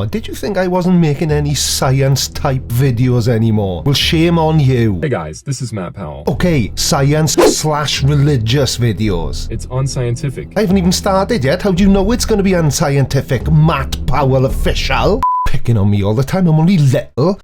Oh, did you think I wasn't making any science-type videos anymore? Well, shame on you. Hey guys, this is Matt Powell. Okay, science/religious videos. It's unscientific. I haven't even started yet. How do you know it's going to be unscientific, Matt Powell official? Picking on me all the time, I'm only little.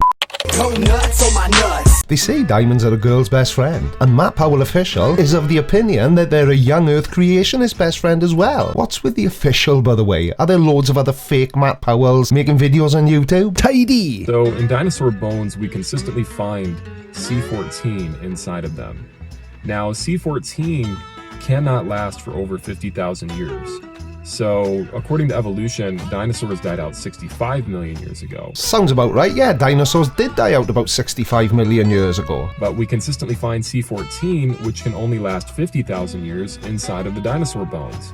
Go nuts on my nuts. They say diamonds are a girl's best friend, and Matt Powell official is of the opinion that they're a young Earth creationist best friend as well. What's with the official, by the way? Are there loads of other fake Matt Powells making videos on YouTube? Tidy! So in dinosaur bones, we consistently find C14 inside of them. Now, C14 cannot last for over 50,000 years. So, according to evolution, dinosaurs died out 65 million years ago. Sounds about right, yeah. Dinosaurs did die out about 65 million years ago. But we consistently find C14, which can only last 50,000 years inside of the dinosaur bones.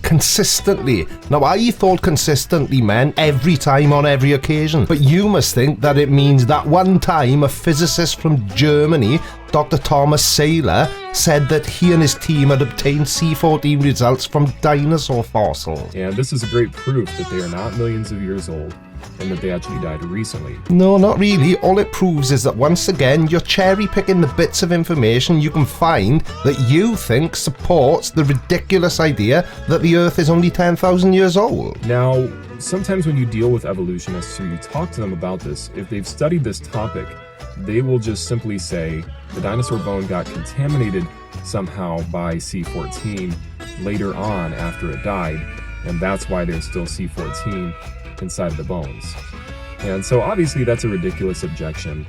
Consistently. Now, I thought consistently meant every time on every occasion. But you must think that it means that one time a physicist from Germany, Dr. Thomas Saylor, said that he and his team had obtained C14 results from dinosaur fossils. And this is a great proof that they are not millions of years old and that they actually died recently. No, not really. All it proves is that once again, you're cherry-picking the bits of information you can find that you think supports the ridiculous idea that the Earth is only 10,000 years old. Now, sometimes when you deal with evolutionists or you talk to them about this, if they've studied this topic, they will just simply say the dinosaur bone got contaminated somehow by C14 later on after it died, and that's why there's still C14 inside of the bones. And so obviously that's a ridiculous objection.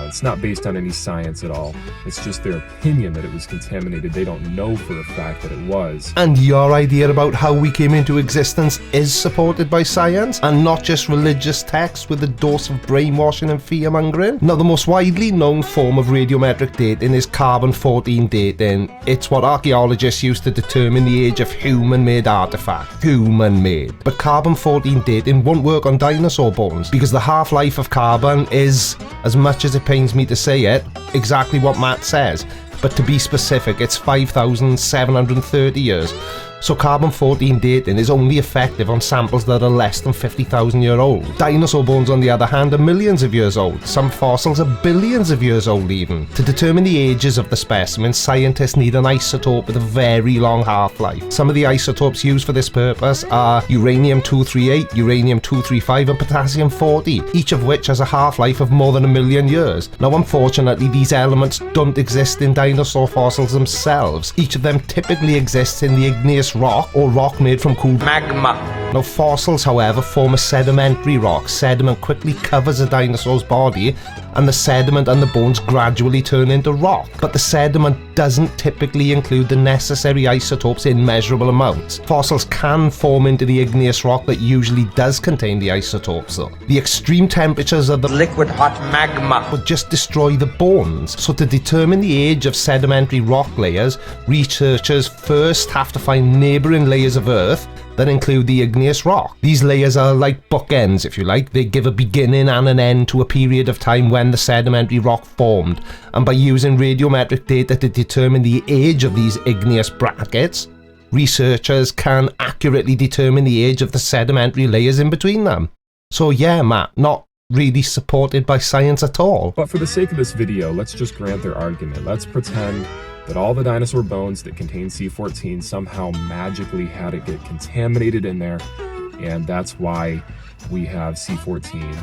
It's not based on any science at all. It's just their opinion that it was contaminated. They don't know for a fact that it was. And your idea about how we came into existence is supported by science and not just religious texts with a dose of brainwashing and fear-mongering? Now, the most widely known form of radiometric dating is carbon-14 dating. It's what archaeologists use to determine the age of human-made artifacts. Human-made. But carbon-14 dating won't work on dinosaur bones because the half-life of carbon is, as much as it pains me to say it, exactly what Matt says. But to be specific, it's 5,730 years. So carbon-14 dating is only effective on samples that are less than 50,000 years old. Dinosaur bones, on the other hand, are millions of years old. Some fossils are billions of years old even. To determine the ages of the specimens, scientists need an isotope with a very long half-life. Some of the isotopes used for this purpose are uranium-238, uranium-235 and potassium-40, each of which has a half-life of more than 1 million years. Now, unfortunately, these elements don't exist in dinosaur fossils themselves. Each of them typically exists in the igneous rock or rock made from cool magma. Now, fossils, however, form a sedimentary rock. Sediment quickly covers a dinosaur's body and the sediment and the bones gradually turn into rock. But the sediment doesn't typically include the necessary isotopes in measurable amounts. Fossils can form into the igneous rock that usually does contain the isotopes though. The extreme temperatures of the liquid hot magma would just destroy the bones. So to determine the age of sedimentary rock layers, researchers first have to find neighbouring layers of Earth that include the igneous rock. These layers are like bookends, if you like. They give a beginning and an end to a period of time when the sedimentary rock formed. And by using radiometric data to determine the age of these igneous brackets, researchers can accurately determine the age of the sedimentary layers in between them. So yeah, Matt, not really supported by science at all. But for the sake of this video, let's just grant their argument. Let's pretend that all the dinosaur bones that contain C14 somehow magically had it get contaminated in there, and that's why we have C14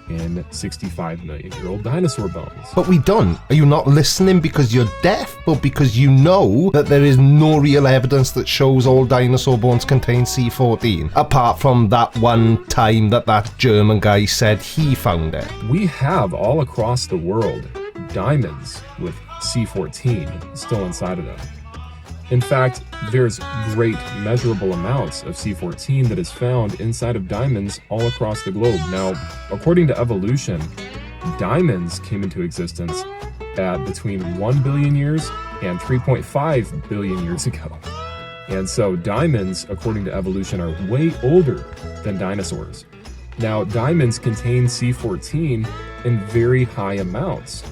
in 65 million year old dinosaur bones. But we don't. Are you not listening because you're deaf, but because you know that there is no real evidence that shows all dinosaur bones contain C14, apart from that one time that German guy said he found it? We have all across the world diamonds with C14 still inside of them. In fact, there's great measurable amounts of C14 that is found inside of diamonds all across the globe. Now, according to evolution, diamonds came into existence at between 1 billion years and 3.5 billion years ago. And so diamonds, according to evolution, are way older than dinosaurs. Now, diamonds contain C14 in very high amounts.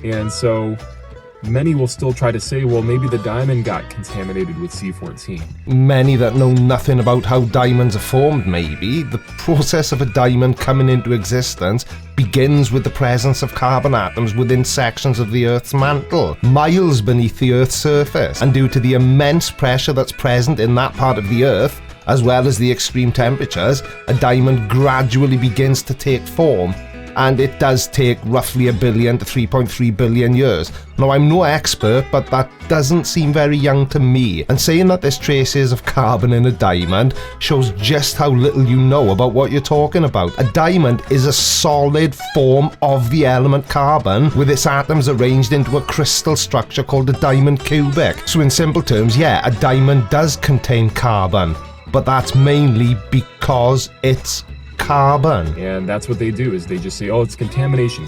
And so many will still try to say, well, maybe the diamond got contaminated with C14. Many that know nothing about how diamonds are formed, maybe. The process of a diamond coming into existence begins with the presence of carbon atoms within sections of the Earth's mantle, miles beneath the Earth's surface. And due to the immense pressure that's present in that part of the Earth, as well as the extreme temperatures, a diamond gradually begins to take form. And it does take roughly 1 billion to 3.3 billion years. Now, I'm no expert, but that doesn't seem very young to me. And saying that there's traces of carbon in a diamond shows just how little you know about what you're talking about. A diamond is a solid form of the element carbon, with its atoms arranged into a crystal structure called a diamond cubic. So in simple terms, yeah, a diamond does contain carbon, but that's mainly because it's carbon. And that's what they do, is they just say, oh, it's contamination.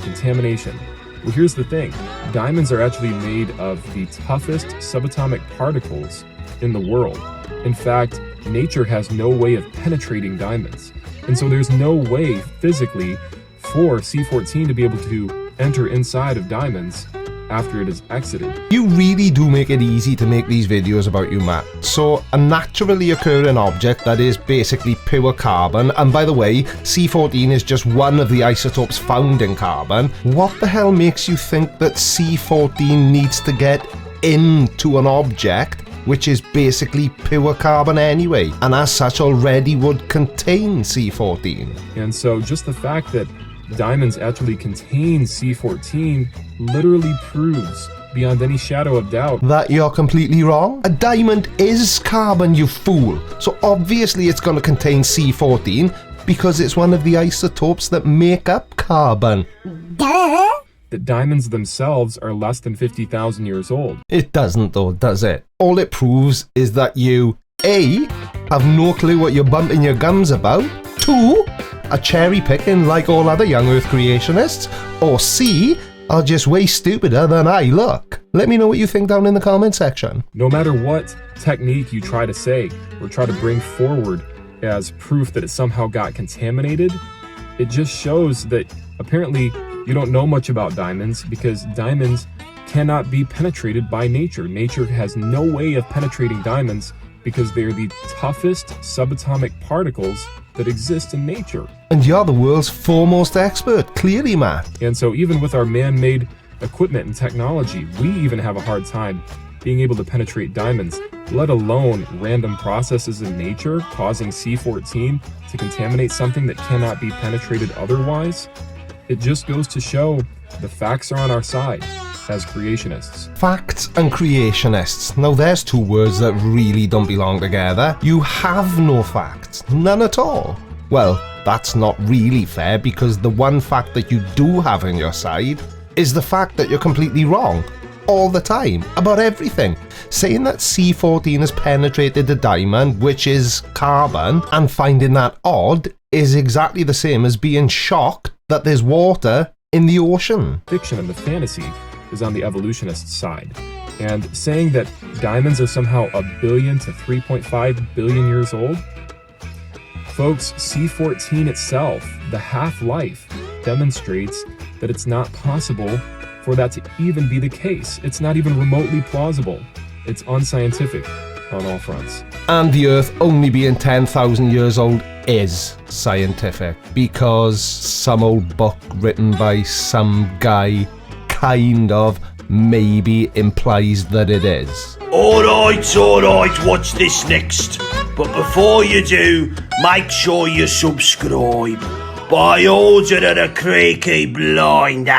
Well, here's the thing. Diamonds are actually made of the toughest subatomic particles in the world. In fact, nature has no way of penetrating diamonds. And so there's no way physically for C14 to be able to enter inside of diamonds after it is exited. You really do make it easy to make these videos about you, Matt. So, a naturally occurring object that is basically pure carbon, and by the way, C14 is just one of the isotopes found in carbon. What the hell makes you think that C14 needs to get into an object which is basically pure carbon anyway, and as such already would contain C14? And so just the fact that diamonds actually contain C14 literally proves beyond any shadow of doubt that you're completely wrong. A diamond is carbon, you fool. So obviously it's going to contain C14 because it's one of the isotopes that make up carbon. Duh. that diamonds themselves are less than 50,000 years old. It doesn't though, does it? All it proves is that you A, have no clue what you're bumping your gums about, 2, are cherry picking like all other young Earth creationists, or C, are just way stupider than I look. Let me know what you think down in the comment section. No matter what technique you try to say or try to bring forward as proof that it somehow got contaminated, it just shows that apparently you don't know much about diamonds, because diamonds cannot be penetrated by nature. Nature has no way of penetrating diamonds because they're the toughest subatomic particles that exist in nature. And you're the world's foremost expert, clearly, Matt. And so even with our man-made equipment and technology, we even have a hard time being able to penetrate diamonds, let alone random processes in nature causing C14 to contaminate something that cannot be penetrated otherwise. It just goes to show the facts are on our side as creationists. Facts and creationists. Now there's two words that really don't belong together. You have no facts, none at all. Well, that's not really fair, because the one fact that you do have on your side is the fact that you're completely wrong all the time about everything. Saying that C14 has penetrated the diamond, which is carbon, and finding that odd is exactly the same as being shocked that there's water in the ocean. Fiction and the fantasy is on the evolutionist side. And saying that diamonds are somehow 1 billion to 3.5 billion years old, folks, C14 itself, the half-life, demonstrates that it's not possible for that to even be the case. It's not even remotely plausible. It's unscientific on all fronts. And the Earth only being 10,000 years old is scientific, because some old book written by some guy kind of maybe implies that it is. Alright, watch this next. But before you do, make sure you subscribe. By order of the Creaky Blind